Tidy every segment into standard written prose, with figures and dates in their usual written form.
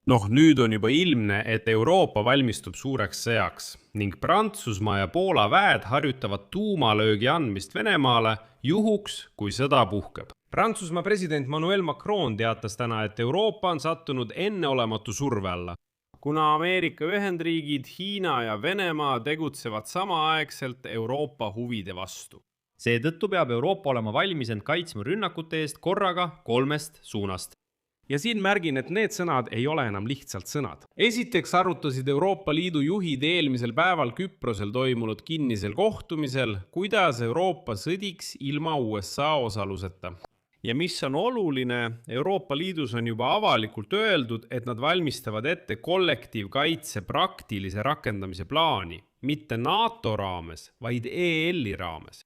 Nüüd on juba ilmne, et Euroopa valmistub suureks sõjaks ning Prantsusmaa ja Poola väed harjutavad tuumalöögi andmist Venemaale juhuks, kui sõda puhkeb. Prantsusmaa president Emmanuel Macron teatas täna, et Euroopa on sattunud enneolematu surve alla, kuna Ameerika Ühendriigid, Hiina ja Venemaa tegutsevad samaaegselt Euroopa huvide vastu. Seetõttu peab Euroopa olema valmis end kaitsma rünnakute eest korraga 3 suunast. Ja siin märgin, et need sõnad ei ole enam lihtsalt sõnad. Esiteks arutasid Euroopa Liidu juhid eelmisel päeval Küprosel toimunud kinnisel kohtumisel, kuidas Euroopa sõdiks ilma USA osaluseta. Ja mis on oluline, Euroopa Liidus on juba avalikult öeldud, et nad valmistavad ette kollektiivkaitse praktilise rakendamise plaani, mitte NATO raames, vaid EL-i raames.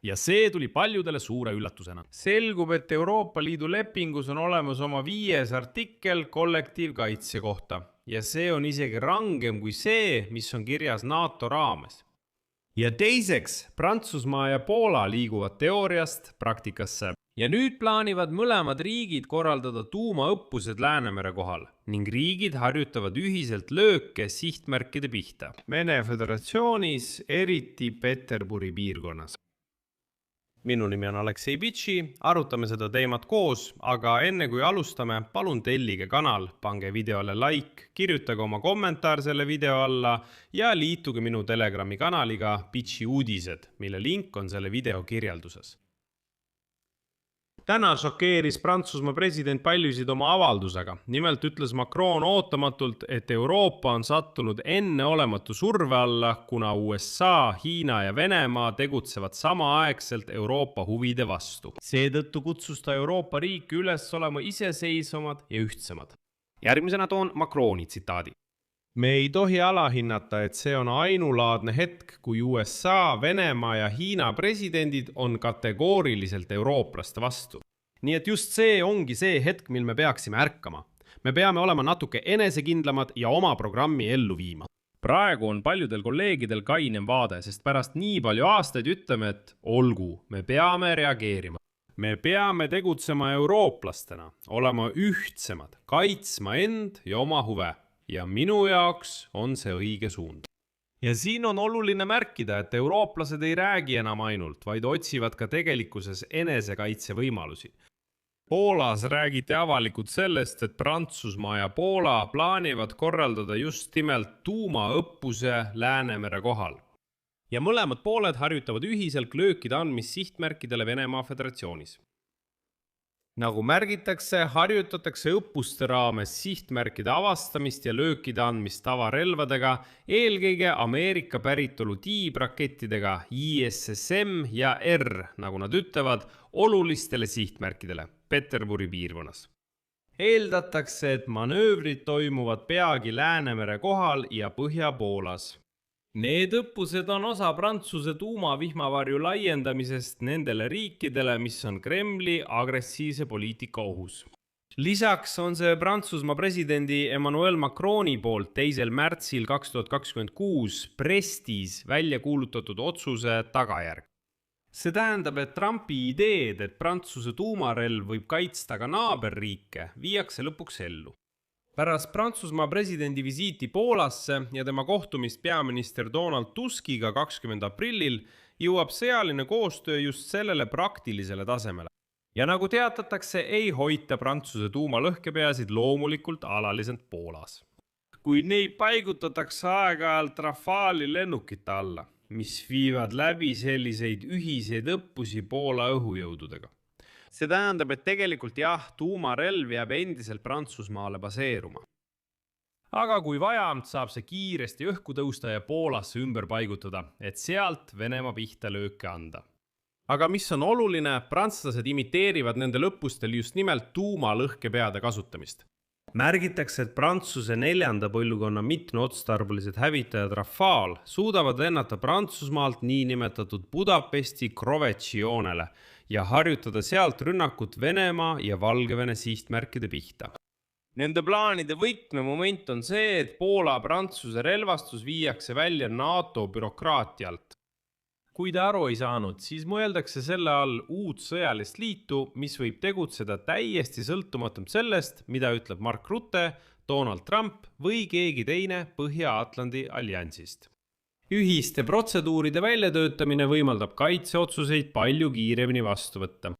Ja see tuli paljudele suure üllatusena. Selgub, et Euroopa Liidu lepingus on olemas oma 5. artikkel kollektiivkaitse kohta ja see on isegi rangem kui see, mis on kirjas NATO raames. Ja teiseks, Prantsusmaa ja Poola liiguvad teooriast praktikasse. Ja nüüd plaanivad mõlemad riigid korraldada tuumaõppused Läänemere kohal ning riigid harjutavad ühiselt lööke sihtmärkide pihta. Vene Föderatsioonis, eriti Peterburi piirkonnas. Minu nimi on Aleksei Bitši, arutame seda teemat koos, aga enne kui alustame, palun tellige kanal, pange videole like, kirjutage oma kommentaar selle video alla ja liituge minu Telegrami kanaliga Bitši uudised, mille link on selle video kirjelduses. Täna šokeeris Prantsusmaa president paljusid oma avaldusega. Nimelt ütles Macron ootamatult, et Euroopa on sattunud enneolematu surve alla, kuna USA, Hiina ja Venemaa tegutsevad samaaegselt Euroopa huvide vastu. Seetõttu kutsus ta Euroopa riiki üles olema iseseisvamad ja ühtsemad. Järgmisena toon Macroni tsitaadi. Me ei tohi alahinnata, et see on ainulaadne hetk, kui USA, Venemaa ja Hiina presidendid on kategooriliselt eurooplaste vastu. Nii et just see ongi see hetk, mil me peaksime ärkama. Me peame olema natuke enesekindlamad ja oma programmi ellu viima. Praegu on paljudel kolleegidel kainem vaade, sest pärast nii palju aastaid ütleme, et olgu, me peame reageerima. Me peame tegutsema eurooplastena, olema ühtsemad, kaitsma end ja oma huve. Ja minu jaoks on see õige suund. Ja siin on oluline märkida, et eurooplased ei räägi enam ainult, vaid otsivad ka tegelikkuses enesekaitse võimalusi. Poolas räägiti avalikult sellest, et Prantsusmaa ja Poola plaanivad korraldada just nimelt tuumaõppuse Läänemere kohal. Ja mõlemad pooled harjutavad ühiselt löökide andmist sihtmärkidele Venemaa Föderatsioonis. Nagu märgitakse, harjutatakse õppuste raames sihtmärkide avastamist ja löökide andmist tavarelvadega, eelkõige Ameerika päritolu tiibrakettidega ISSM ja R, nagu nad ütlevad, olulistele sihtmärkidele Peterburi piirkonnas. Eeldatakse, et manöövrid toimuvad peagi Läänemere kohal ja Põhja-Poolas. Need õppused on osa Prantsuse tuumavihmavarju laiendamisest nendele riikidele, mis on Kremli agressiivse poliitika ohus. Lisaks on see Prantsusmaa presidendi Emmanuel Macroni poolt 2. märtsil 2026 Brestis välja kuulutatud otsuse tagajärg. See tähendab, et Trumpi ideed, et Prantsuse tuumarelv võib kaitsta ka naaberriike, viiakse lõpuks ellu. Pärast Prantsusmaa presidendi visiiti Poolasse ja tema kohtumist peaminister Donald Tuskiga 20. aprillil jõuab sõjaline koostöö just sellele praktilisele tasemele. Ja nagu teatatakse, ei hoita Prantsuse tuumalõhkepeasid loomulikult alaliselt Poolas. Kuid neid paigutatakse aeg-ajalt Rafali lennukite alla, mis viivad läbi selliseid ühiseid õppusi Poola õhujõududega. See tähendab, et tegelikult tuumarelv jääb endiselt Prantsusmaale baseeruma. Aga kui vaja, saab see kiiresti õhku tõusta ja Poolasse ümber paigutada, et sealt Venemaa pihta lööke anda. Aga mis on oluline, prantslased imiteerivad nendel õppustel just nimelt tuumalõhkepeade kasutamist. Märgitakse, et Prantsuse 4. põlvkonna mitmeotstarbelised hävitajad Rafale suudavad lennata Prantsusmaalt niinimetatud Budapesti Krovetši joonele ja harjutada sealt rünnakut Venemaa ja Valgevene sihtmärkide pihta. Nende plaanide võtmemoment on see, et Poola-Prantsuse relvastus viiakse välja NATO bürokraatialt. Kui te aru ei saanud, siis mõeldakse selle all uut sõjalist liitu, mis võib tegutseda täiesti sõltumatult sellest, mida ütleb Mark Rutte, Donald Trump või keegi teine Põhja-Atlandi alliansist. Ühiste protseduuride väljatöötamine võimaldab kaitseotsuseid palju kiiremini vastu võtta.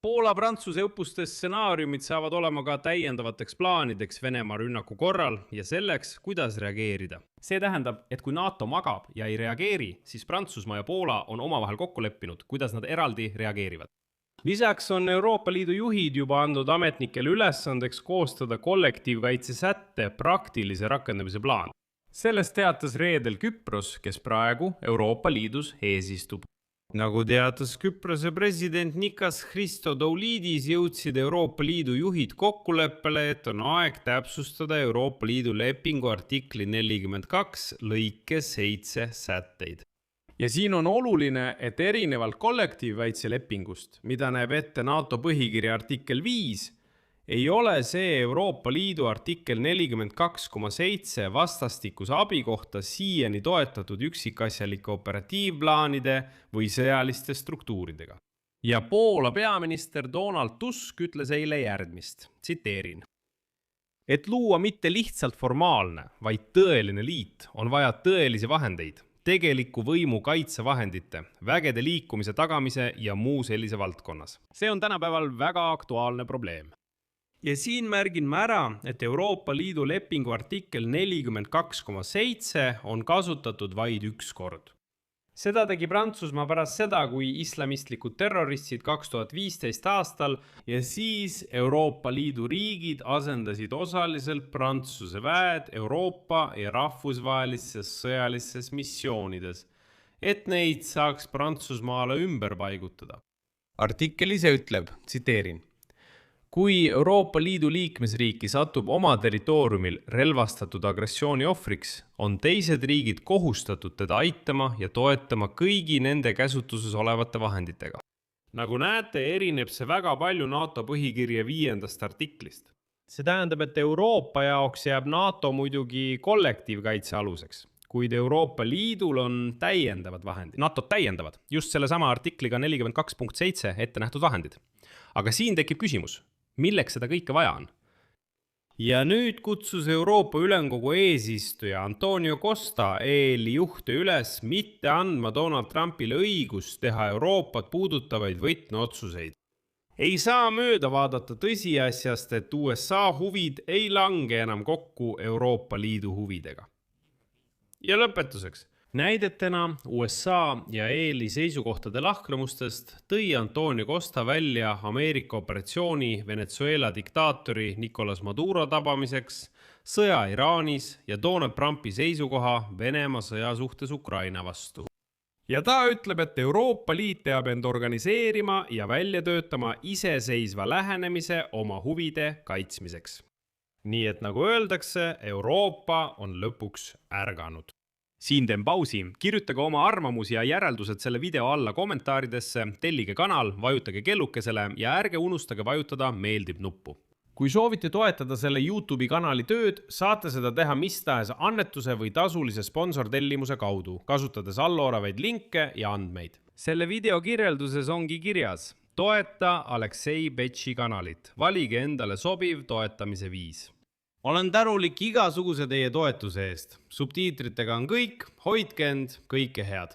Poola-Prantsuse õppuste stsenaariumid saavad olema ka täiendavateks plaanideks Venemaa rünnaku korral ja selleks, kuidas reageerida. See tähendab, et kui NATO magab ja ei reageeri, siis Prantsusmaa ja Poola on omavahel kokku leppinud, kuidas nad eraldi reageerivad. Lisaks on Euroopa Liidu juhid juba andnud ametnikele ülesandeks koostada kollektiivkaitsesätte praktilise rakendamise plaan. Sellest teatas reedel Küpros, kes praegu Euroopa Liidus eesistub. Nagu teatas Küprose president Nikos Christodoulidis, jõudsid Euroopa Liidu juhid kokkuleppele, et on aeg täpsustada Euroopa Liidu lepingu artikli 42 lõike 7 sätteid. Ja siin on oluline, et erinevalt kollektiivkaitselepingust, mida näeb ette NATO põhikirja artikkel 5, ei ole see Euroopa Liidu artikkel 42,7 vastastikuse abi kohta siiani toetatud üksikasjalike operatiivplaanide või sõjaliste struktuuridega. Ja Poola peaminister Donald Tusk ütles eile järgmist, tsiteerin. Et luua mitte lihtsalt formaalne, vaid tõeline liit, on vaja tõelisi vahendeid, tegeliku võimu kaitsevahendite, vägede liikumise tagamise ja muu sellise valdkonnas. See on tänapäeval väga aktuaalne probleem. Ja siin märgin ma ära, et Euroopa Liidu lepingu artikkel 42,7 on kasutatud vaid üks kord. Seda tegi Prantsusmaa pärast seda, kui islamistlikud terroristid 2015 aastal ja siis Euroopa Liidu riigid asendasid osaliselt Prantsuse väed Euroopa ja rahvusvahelistes sõjalistes missioonides, et neid saaks Prantsusmaale ümber paigutada. Artikkel ise ütleb, tsiteerin. Kui Euroopa Liidu liikmesriiki satub oma territooriumil relvastatud agressiooni ohvriks, on teised riigid kohustatud teda aitama ja toetama kõigi nende käsutuses olevate vahenditega. Nagu näete, erineb see väga palju NATO põhikirja 5. artiklist. See tähendab, et Euroopa jaoks jääb NATO muidugi kollektiivkaitse aluseks, kuid Euroopa Liidul on täiendavad vahendid. NATO täiendavad just selle sama artikliga 42.7 ette nähtud vahendid. Aga siin tekib küsimus. Milleks seda kõike vaja on? Ja nüüd kutsus Euroopa Ülemkogu eesistuja Antonio Costa EL-i juhte üles mitte andma Donald Trumpile õigust teha Euroopat puudutavaid võtmeotsuseid. Ei saa mööda vaadata tõsiasjast, et USA huvid ei lange enam kokku Euroopa Liidu huvidega. Ja lõpetuseks. Näidetena USA ja EL-i seisukohtade lahknemustest tõi Antonio Costa välja Ameerika operatsiooni Venezuela diktaatori Nicolas Maduro tabamiseks, sõja Iraanis ja Donald Trumpi seisukoha Venemaa sõja suhtes Ukraina vastu. Ja ta ütleb, et Euroopa Liit peab end organiseerima ja välja töötama iseseisva lähenemise oma huvide kaitsmiseks. Nii et nagu öeldakse, Euroopa on lõpuks ärganud. Siin teen pausi, kirjutage oma arvamusi ja järeldused selle video alla kommentaaridesse, tellige kanal, vajutage kellukesele ja ärge unustage vajutada meeldib nuppu. Kui soovite toetada selle YouTube'i kanali tööd, saate seda teha mis tahes annetuse või tasulise sponsortellimuse kaudu, kasutades alloolevaid linke ja andmeid. Selle video kirjelduses ongi kirjas, toeta Aleksei Betši kanalit, valige endale sobiv toetamise viis. Olen tänulik igasuguse teie toetuse eest. Subtiitritega on kõik, hoidke end, kõike head.